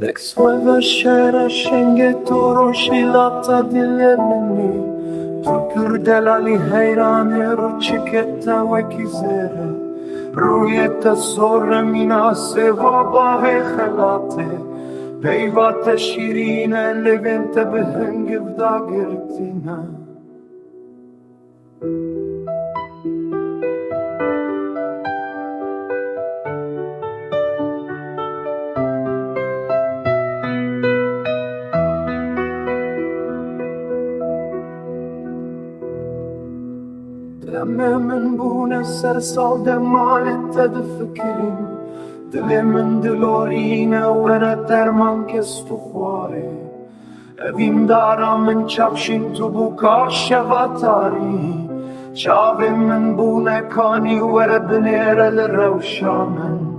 Lek svojva shera shenge toro shilata dilemini Tukur delali heyrane ruchiketta wekizere Ruyeta sorre mina sevaba he khalate Beyvata shirine levente behengiv dagirtina دلمه من بونه سر ساده مالت تدفکرین دل من دلارینه وره درمان کس تو خواره اویم دارم من چپشین تو بکاش شواتاری چاوه من بونه کانی وره بنیره لروشامن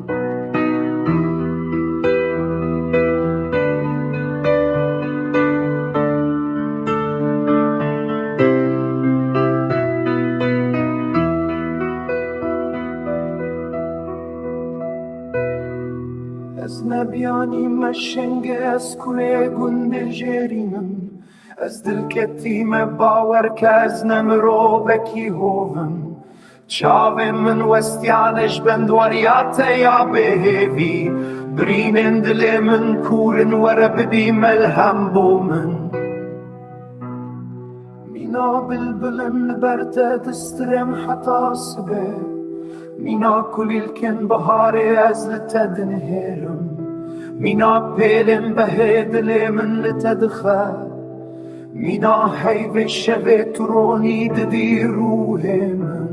از نبیانی مشنگه از کوله گنده جرینم از دل کتیم باور که از نمرو بکی هوم چاوه من وستیانش بندواریات یا بهیوی برینن دل من کورن ور بدی ملهم بومن مینا بلبلن برده دسترم حتا سبه مینا کلیل کن بهاره از لتدنهرم مینا پیلم به دل من لتدخل مینا حیو شبه ترونی ددی روح من